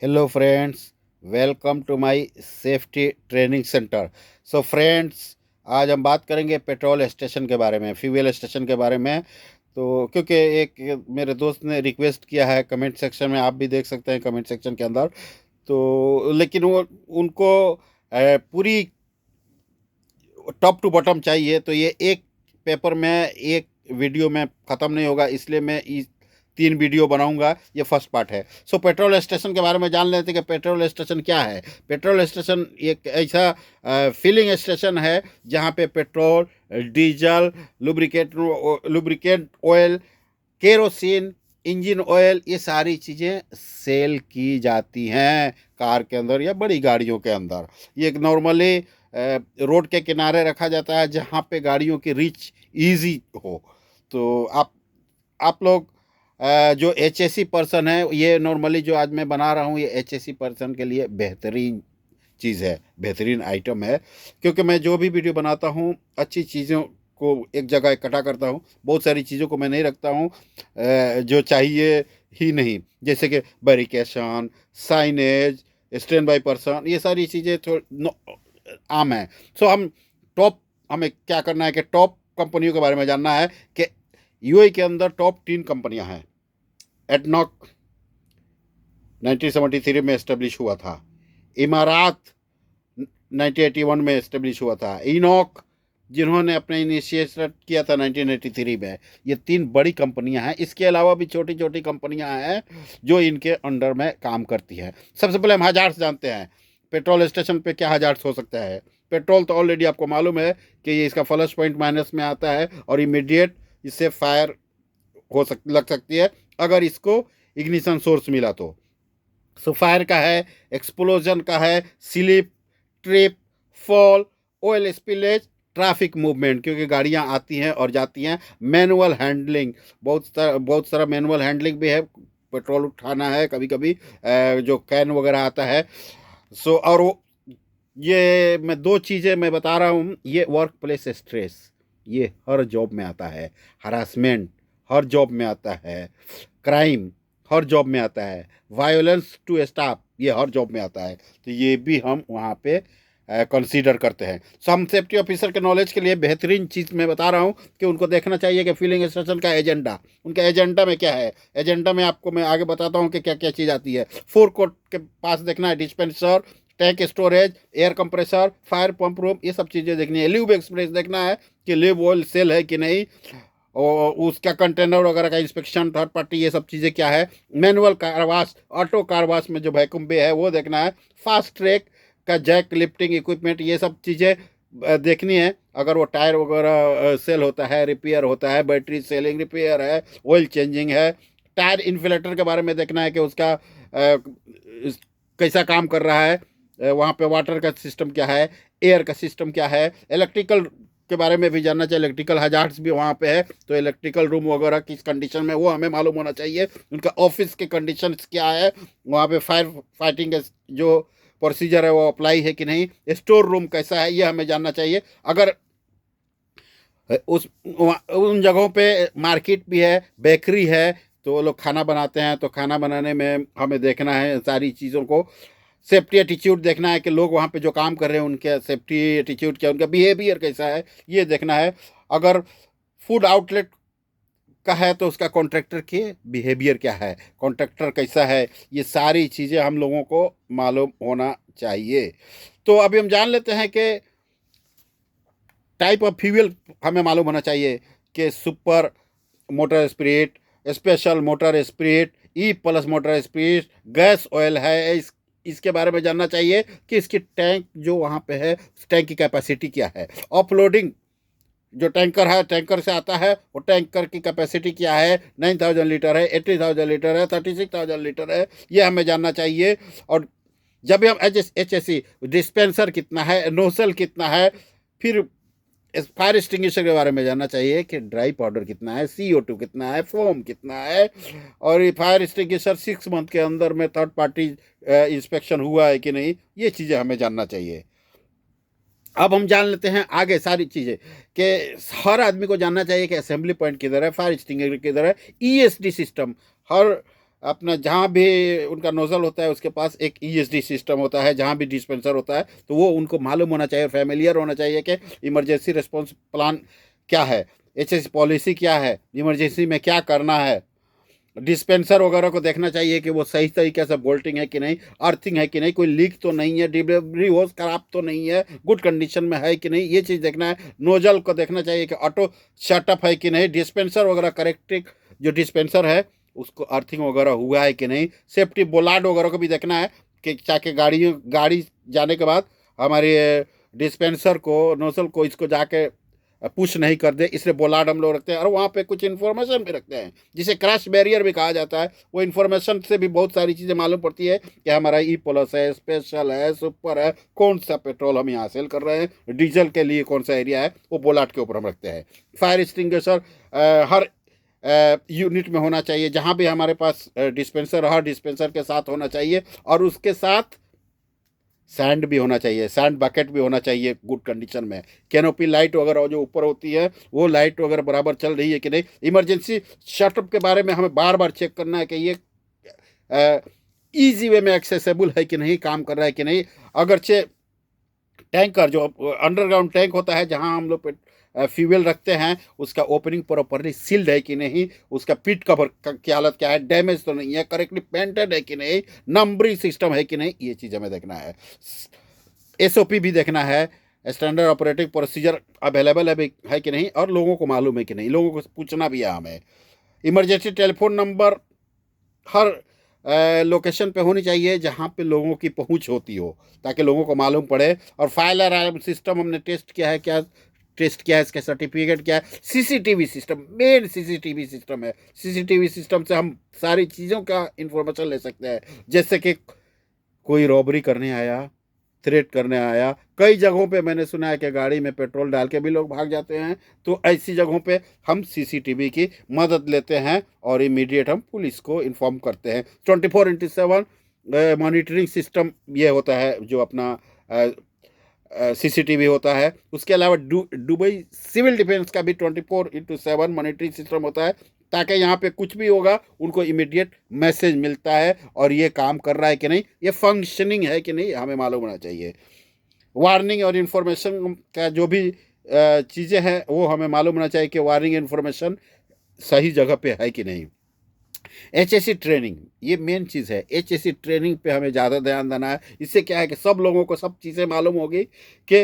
Hello friends, welcome to my safety training centre. So friends, आज हम बात करेंगे पेट्रोल स्टेशन के बारे में, फ्यूल स्टेशन के बारे में। तो क्योंकि एक मेरे दोस्त ने रिक्वेस्ट किया है कमेंट सेक्शन में, आप भी देख सकते हैं कमेंट सेक्शन के अंदर। तो लेकिन वो उनको पूरी टॉप टू बॉटम चाहिए, तो ये एक पेपर में एक वीडियो में ख़त्म नहीं होगा, इसलिए मैं इस 3 वीडियो बनाऊंगा। ये फर्स्ट पार्ट है। सो पेट्रोल स्टेशन के बारे में जान लेते हैं कि पेट्रोल स्टेशन क्या है। पेट्रोल स्टेशन एक ऐसा फिलिंग स्टेशन है जहाँ पे petrol, diesel, lubricant oil, kerosene, engine oil, ये सारी चीज़ें सेल की जाती हैं कार के अंदर या बड़ी गाड़ियों के अंदर। ये नॉर्मली रोड के किनारे रखा जाता है जहाँ पे गाड़ियों की रीच इजी हो। तो आप लोग जो एच एस सी पर्सन है, ये नॉर्मली जो आज मैं बना रहा हूँ ये एच एस सी पर्सन के लिए बेहतरीन चीज़ है, बेहतरीन आइटम है। क्योंकि मैं जो भी वीडियो बनाता हूँ अच्छी चीज़ों को एक जगह इकट्ठा करता हूँ, बहुत सारी चीज़ों को मैं नहीं रखता हूँ जो चाहिए ही नहीं, जैसे कि बैरिकेशन, साइनेज, स्टैंड बाई पर्सन, ये सारी चीज़ें आम है। सो हमें क्या करना है कि टॉप कंपनियों के बारे में जानना है कि यूएई के अंदर टॉप 3 कंपनियां हैं। एडनॉक 1973 में एस्टेब्लिश हुआ था। इमारात 1981 में एस्टेब्लिश हुआ था। इनॉक, जिन्होंने अपने इनिशिएट किया था 1983 में। ये 3 बड़ी कंपनियां हैं। इसके अलावा भी छोटी छोटी कंपनियां हैं जो इनके अंडर में काम करती हैं। सबसे पहले हम हजार्ड्स जानते हैं। पेट्रोल स्टेशन पे क्या हजार्ड्स हो सकता है। पेट्रोल तो ऑलरेडी आपको मालूम है कि ये इसका फ्लश पॉइंट माइनस में आता है और इमीडिएट इससे फायर लग सकती है अगर इसको इग्निशन सोर्स मिला तो। सो फायर का है, एक्सप्लोजन का है, slip, trip, fall, oil spillage, traffic movement, क्योंकि गाड़ियां आती हैं और जाती हैं। मैनुअल हैंडलिंग, बहुत सारा मैनुअल हैंडलिंग भी है। पेट्रोल उठाना है कभी कभी, जो कैन वगैरह आता है। सो और ये मैं 2 चीज़ें मैं बता रहा हूँ। ये वर्क प्लेस स्ट्रेस, ये हर जॉब में आता है। हरासमेंट हर जॉब में आता है। क्राइम हर जॉब में आता है। वायोलेंस टू स्टाफ, ये हर जॉब में आता है। तो ये भी हम वहाँ पे कंसीडर करते हैं। सो हम सेफ्टी ऑफिसर के नॉलेज के लिए बेहतरीन चीज़ मैं बता रहा हूँ कि उनको देखना चाहिए कि फिलिंग स्टेशन का एजेंडा, उनका एजेंडा में क्या है। एजेंडा में आपको मैं आगे बताता हूँ कि क्या क्या चीज़ आती है। फोर कोर्ट के पास देखना है dispenser, tank storage, air compressor, fire pump room, ये सब चीज़ें देखनी है। ल्यूब एक्सप्रेस देखना है कि लिव ऑयल सेल है कि नहीं, और उसका कंटेनर वगैरह का इंस्पेक्शन, थर्ड पार्टी, ये सब चीज़ें क्या है। Manual car wash, auto car wash में जो वैक्यूम बे है वो देखना है। फास्ट ट्रैक का जैक लिफ्टिंग इक्विपमेंट, ये सब चीज़ें देखनी है। अगर वो टायर वगैरह सेल होता है, रिपेयर होता है, बैटरी सेलिंग रिपेयर है, ऑयल चेंजिंग है। टायर इन्फ्लेटर के बारे में देखना है कि उसका कैसा काम कर रहा है। वहाँ पे वाटर का सिस्टम क्या है, एयर का सिस्टम क्या है। इलेक्ट्रिकल के बारे में भी जानना चाहिए, इलेक्ट्रिकल हजार्ड्स भी वहाँ पे है, तो इलेक्ट्रिकल रूम वगैरह किस कंडीशन में वो हमें मालूम होना चाहिए। उनका ऑफिस के कंडीशन क्या है, वहाँ पे फायर फाइटिंग जो प्रोसीजर है वो अप्लाई है कि नहीं। स्टोर रूम कैसा है ये हमें जानना चाहिए। अगर उस उन जगहों पे मार्केट भी है, बेकरी है, तो वो लोग खाना बनाते हैं, तो खाना बनाने में हमें देखना है सारी चीज़ों को। सेफ्टी एटीट्यूड देखना है कि लोग वहाँ पे जो काम कर रहे हैं उनके सेफ्टी एटीट्यूड क्या, उनका बिहेवियर कैसा है, ये देखना है। अगर फूड आउटलेट का है तो उसका कॉन्ट्रैक्टर के बिहेवियर क्या है, कॉन्ट्रैक्टर कैसा है, ये सारी चीज़ें हम लोगों को मालूम होना चाहिए। तो अभी हम जान लेते हैं कि टाइप ऑफ फ्यूल हमें मालूम होना चाहिए कि super motor spirit, special motor spirit, E plus motor spirit, gas oil है। इसके बारे में जानना चाहिए कि इसकी टैंक जो वहाँ पे है, उस टैंक की कैपेसिटी क्या है। ऑफलोडिंग जो टैंकर है, टैंकर से आता है, वो टैंकर की कैपेसिटी क्या है, 9,000 लीटर है, 80,000 लीटर है, 36,000 लीटर है, ये हमें जानना चाहिए। और जब भी हम एच एस सी, डिस्पेंसर कितना है, नोसल कितना है। फिर फायर एक्सटिंग्विशर के बारे में जानना चाहिए कि ड्राई पाउडर कितना है, CO2 कितना है, फोम कितना है। और ये फायर एक्सटिंग्विशर 6 मंथ के अंदर में थर्ड पार्टी इंस्पेक्शन हुआ है कि नहीं, ये चीज़ें हमें जानना चाहिए। अब हम जान लेते हैं आगे सारी चीज़ें कि हर आदमी को जानना चाहिए कि असेंबली पॉइंट किधर है, फायर एक्सटिंग्विशर किधर है, ESD सिस्टम। हर अपना जहाँ भी उनका नोज़ल होता है उसके पास एक ईएसडी सिस्टम होता है, जहाँ भी डिस्पेंसर होता है तो वो उनको मालूम होना चाहिए, फैमिलियर होना चाहिए कि इमरजेंसी रिस्पॉन्स प्लान क्या है, एचएस पॉलिसी क्या है, इमरजेंसी में क्या करना है। डिस्पेंसर वगैरह को देखना चाहिए कि वो सही तरीके से बोल्टिंग है कि नहीं, अर्थिंग है कि नहीं, कोई लीक तो नहीं है, डिलीवरी होस खराब तो नहीं है, गुड कंडीशन में है कि नहीं, ये चीज़ देखना है। नोजल को देखना चाहिए कि ऑटो शटअप है कि नहीं, डिस्पेंसर वगैरह करेक्टिव जो डिस्पेंसर है उसको अर्थिंग वगैरह हुआ है कि नहीं। सेफ्टी बोलार्ड वगैरह को भी देखना है कि ताकि गाड़ी जाने के बाद हमारे डिस्पेंसर को नोजल को इसको जाके पुश नहीं कर दे, इसलिए बोलार्ड हम लोग रखते हैं। और वहाँ पे कुछ इन्फॉर्मेशन भी रखते हैं जिसे क्रैश बैरियर भी कहा जाता है। वो इन्फॉर्मेशन से भी बहुत सारी चीज़ें मालूम पड़ती है कि हमारा ई प्लस है, स्पेशल है, सुपर है, कौन सा पेट्रोल हम यहाँ सेल कर रहे हैं, डीजल के लिए कौन सा एरिया है, वो बोलार्ड के ऊपर हम रखते हैं। फायर एक्सटिंग्विशर हर यूनिट में होना चाहिए, जहाँ भी हमारे पास डिस्पेंसर, हर डिस्पेंसर के साथ होना चाहिए। और उसके साथ सैंड भी होना चाहिए, सैंड बकेट भी होना चाहिए गुड कंडीशन में। कैनोपी लाइट वगैरह जो ऊपर होती है वो लाइट वगैरह बराबर चल रही है कि नहीं। इमरजेंसी शटअप के बारे में हमें बार बार चेक करना है कि ये ईजी वे में एक्सेसिबल है कि नहीं, काम कर रहा है कि नहीं। अगरचे टैंकर जो अंडरग्राउंड टैंक होता है जहां हम लोग फ्यूल रखते हैं उसका ओपनिंग प्रॉपरली सील्ड है कि नहीं, उसका पिट कवर की हालत क्या है, डैमेज तो नहीं है, करेक्टली पेंटेड है कि नहीं, नंबरिंग सिस्टम है कि नहीं, ये चीज़ हमें देखना है। एसओपी भी देखना है, स्टैंडर्ड ऑपरेटिंग प्रोसीजर अवेलेबल है कि नहीं, और लोगों को मालूम है कि नहीं, लोगों को पूछना भी है हमें। इमरजेंसी टेलीफोन नंबर हर लोकेशन पे होनी चाहिए जहाँ पे लोगों की पहुँच होती हो, ताकि लोगों को मालूम पड़े। और फायर अलार्म सिस्टम हमने टेस्ट किया है क्या, टेस्ट किया है, इसका सर्टिफिकेट क्या है। CCTV system, main CCTV system है। सीसीटीवी सिस्टम से हम सारी चीज़ों का इंफॉर्मेशन ले सकते हैं, जैसे कि कोई रॉबरी करने आया, थ्रेट करने आया। कई जगहों पे मैंने सुना है कि गाड़ी में पेट्रोल डाल के भी लोग भाग जाते हैं, तो ऐसी जगहों पे हम सीसीटीवी की मदद लेते हैं और इमीडिएट हम पुलिस को इन्फॉर्म करते हैं। 24/7 मॉनिटरिंग सिस्टम ये होता है जो अपना सीसीटीवी होता है। उसके अलावा दुबई सिविल डिफेंस का भी 24/7 मॉनिटरिंग सिस्टम होता है, ताकि यहाँ पे कुछ भी होगा उनको इमीडिएट मैसेज मिलता है और ये काम कर रहा है कि नहीं, ये फंक्शनिंग है कि नहीं, हमें मालूम होना चाहिए। वार्निंग और इन्फॉर्मेशन का जो भी चीज़ें हैं वो हमें मालूम होना चाहिए कि वार्निंग इन्फॉर्मेशन सही जगह पे है कि नहीं। एचएससी ट्रेनिंग ये मेन चीज़ है। एचएससी ट्रेनिंग पे हमें ज़्यादा ध्यान देना है। इससे क्या है कि सब लोगों को सब चीज़ें मालूम होगी कि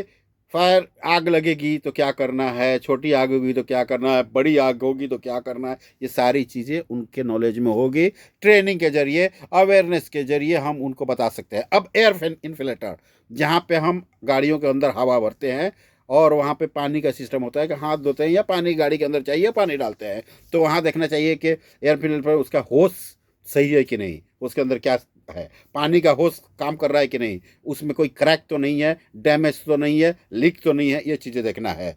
फायर आग लगेगी तो क्या करना है, छोटी आग होगी तो क्या करना है, बड़ी आग होगी तो क्या करना है, ये सारी चीज़ें उनके नॉलेज में होगी। ट्रेनिंग के जरिए, अवेयरनेस के जरिए हम उनको बता सकते हैं। अब एयर इन्फ्लेटर, जहाँ पे हम गाड़ियों के अंदर हवा भरते हैं और वहाँ पे पानी का सिस्टम होता है कि हाथ धोते हैं या पानी गाड़ी के अंदर चाहिए पानी डालते हैं, तो वहाँ देखना चाहिए कि एयर फिल्टर उसका होस सही है कि नहीं, उसके अंदर क्या है, पानी का होस काम कर रहा है कि नहीं, उसमें कोई क्रैक तो नहीं है, डैमेज तो नहीं है, लीक तो नहीं है, ये चीज़ें देखना है।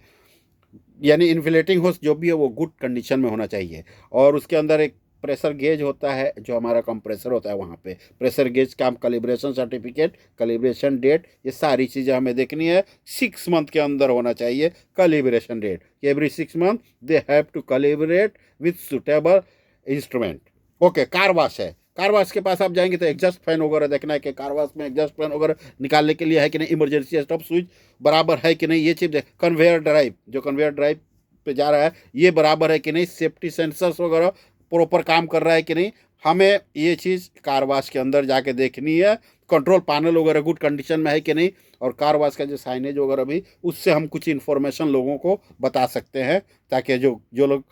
यानी इन्फ्लेटिंग होस जो भी है वो गुड कंडीशन में होना चाहिए। और उसके अंदर एक प्रेशर गेज होता है, जो हमारा कंप्रेसर होता है, वहाँ पे प्रेशर गेज का कैलिब्रेशन सर्टिफिकेट, कैलिब्रेशन डेट, ये सारी चीज़ें हमें देखनी है। 6 मंथ के अंदर होना चाहिए calibration date. Every 6 month they have to calibrate with suitable instrument. Okay, car wash है, कार वॉश के पास आप जाएंगे तो एग्जॉस्ट फैन वगैरह देखना है कि कार वॉश में एग्जॉस्ट फैन वगैरह निकालने के लिए है कि नहीं, इमरजेंसी स्टॉप स्विच बराबर है कि नहीं, ये चीज़ देख। कन्वेयर ड्राइव, जो कन्वेयर ड्राइव पे जा रहा है ये बराबर है कि नहीं, सेफ्टी सेंसर्स वगैरह प्रॉपर काम कर रहा है कि नहीं, हमें ये चीज़ कार वॉश के अंदर जाके देखनी है। कंट्रोल पैनल वगैरह गुड कंडीशन में है कि नहीं, और कार वॉश का जो साइनेज वगैरह भी, उससे हम कुछ इन्फॉर्मेशन लोगों को बता सकते हैं, ताकि जो जो लोग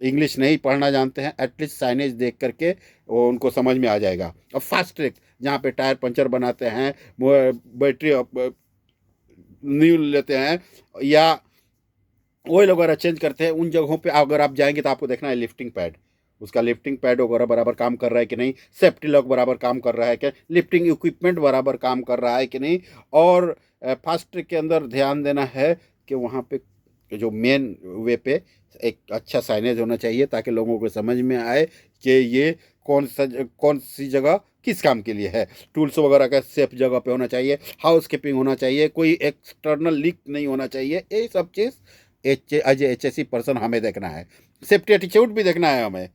इंग्लिश नहीं पढ़ना जानते हैं एटलीस्ट साइनेज देख करके वो उनको समझ में आ जाएगा। और फास्ट ट्रैक, जहाँ पे टायर पंचर बनाते हैं, बैटरी न्यू लेते हैं या ऑयल वगैरह चेंज करते हैं, उन जगहों पे अगर आप जाएंगे तो आपको देखना है लिफ्टिंग पैड, उसका लिफ्टिंग पैड वगैरह बराबर काम कर रहा है कि नहीं, सेफ्टी लॉक बराबर काम कर रहा है कि, लिफ्टिंग इक्विपमेंट बराबर काम कर रहा है कि नहीं। और फास्ट ट्रैक के अंदर ध्यान देना है कि वहाँ पे जो मेन वे पे एक अच्छा साइनेज होना चाहिए, ताकि लोगों को समझ में आए कि ये कौन सी जगह किस काम के लिए है। टूल्स वगैरह का सेफ जगह पे होना चाहिए, हाउस कीपिंग होना चाहिए, कोई एक्सटर्नल लीक नहीं होना चाहिए, ये सब चीज़ H edge H S C person हमें देखना है। सेफ्टी एटीट्यूड भी देखना है हमें।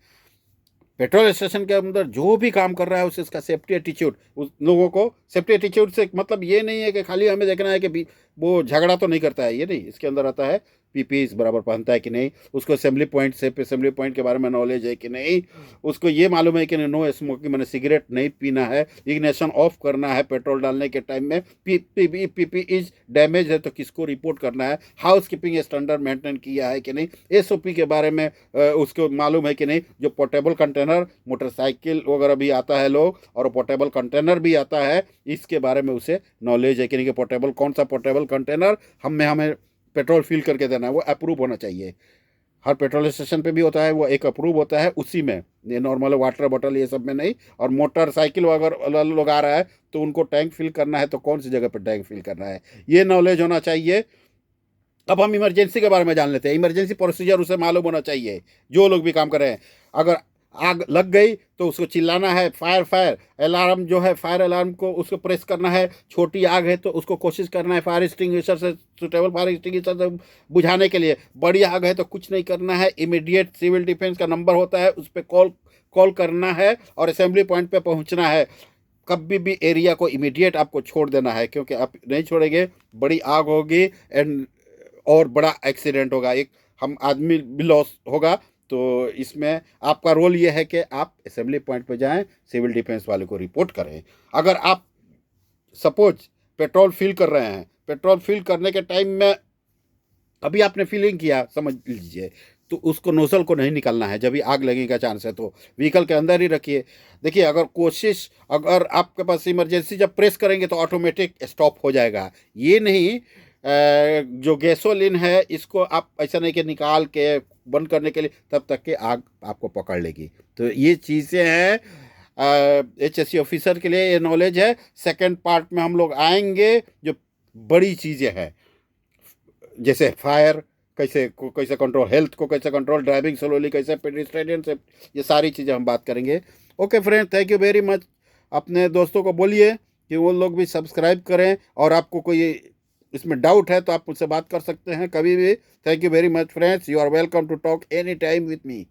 पेट्रोल स्टेशन के अंदर जो भी काम कर रहा है उसे इसका सेफ्टी एटीट्यूड, उस लोगों को सेफ्टी एटीट्यूड से मतलब ये नहीं है कि खाली हमें देखना है कि वो झगड़ा तो नहीं करता है, ये नहीं, इसके अंदर आता है पीपी बराबर पहनता है कि नहीं, उसको असेंबली पॉइंट से असेंबली पॉइंट के बारे में नॉलेज है कि नहीं, उसको ये मालूम है कि नो स्मोकिंग, मैंने सिगरेट नहीं पीना है, इग्निशन ऑफ करना है पेट्रोल डालने के टाइम में, पीपी इज डैमेज है तो किसको रिपोर्ट करना है, हाउस कीपिंग स्टैंडर्ड मेंटेन किया है कि नहीं, एसओपी के बारे में उसको मालूम है कि नहीं। जो पोर्टेबल कंटेनर मोटरसाइकिल वगैरह भी आता है लोग, और पोर्टेबल कंटेनर भी आता है, इसके बारे में उसे नॉलेज है कि नहीं, कि पोर्टेबल कौन सा पोर्टेबल कंटेनर हमें पेट्रोल फिल करके देना है, वो अप्रूव होना चाहिए। हर पेट्रोल स्टेशन पे भी होता है, वो एक अप्रूव होता है उसी में, ये नॉर्मल वाटर बॉटल ये सब में नहीं। और मोटरसाइकिल अगर लोग आ रहा है तो उनको टैंक फिल करना है तो कौन सी जगह पर टैंक फिल करना है, ये नॉलेज होना चाहिए। अब हम इमरजेंसी के बारे में जान लेते हैं। इमरजेंसी प्रोसीजर उसे मालूम होना चाहिए, जो लोग भी काम कर रहे हैं। अगर आग लग गई तो उसको चिल्लाना है, फायर अलार्म जो है, फायर अलार्म को उसको प्रेस करना है। छोटी आग है तो उसको कोशिश करना है फायर एक्सटिंग्विशर से, सुटेबल फायर एक्सटिंग्विशर से बुझाने के लिए। बड़ी आग है तो कुछ नहीं करना है, इमीडिएट सिविल डिफेंस का नंबर होता है, उस पर कॉल करना है और असेंबली पॉइंट पे पहुंचना है। कभी भी एरिया को इमीडिएट आपको छोड़ देना है, क्योंकि आप नहीं छोड़ेंगे बड़ी आग होगी एंड और बड़ा एक्सीडेंट होगा, एक हम आदमी भी लॉस होगा। तो इसमें आपका रोल ये है कि आप असेंबली पॉइंट पर जाएं, सिविल डिफेंस वाले को रिपोर्ट करें। अगर आप सपोज पेट्रोल फिल कर रहे हैं, पेट्रोल फिल करने के टाइम में अभी आपने फिलिंग किया समझ लीजिए, तो उसको नोजल को नहीं निकालना है। जब भी आग लगने का चांस है तो व्हीकल के अंदर ही रखिए। देखिए, अगर आपके पास इमरजेंसी जब प्रेस करेंगे तो ऑटोमेटिक स्टॉप हो जाएगा, ये नहीं जो गैसोलीन है इसको आप ऐसा नहीं कि निकाल के बंद करने के लिए, तब तक के आग आपको पकड़ लेगी। तो ये चीज़ें हैं HSE ऑफिसर के लिए, ये नॉलेज है। सेकंड पार्ट में हम लोग आएंगे जो बड़ी चीज़ें हैं, जैसे फायर कैसे कंट्रोल, हेल्थ को कैसे कंट्रोल, ड्राइविंग स्लोली कैसे, पेडिस्ट्रियन से, ये सारी चीज़ें हम बात करेंगे। Okay friend, thank you very much. अपने दोस्तों को बोलिए कि वो लोग भी सब्सक्राइब करें, और आपको कोई इसमें डाउट है तो आप मुझसे बात कर सकते हैं कभी भी। Thank you very much friends, you are welcome to talk any time with me.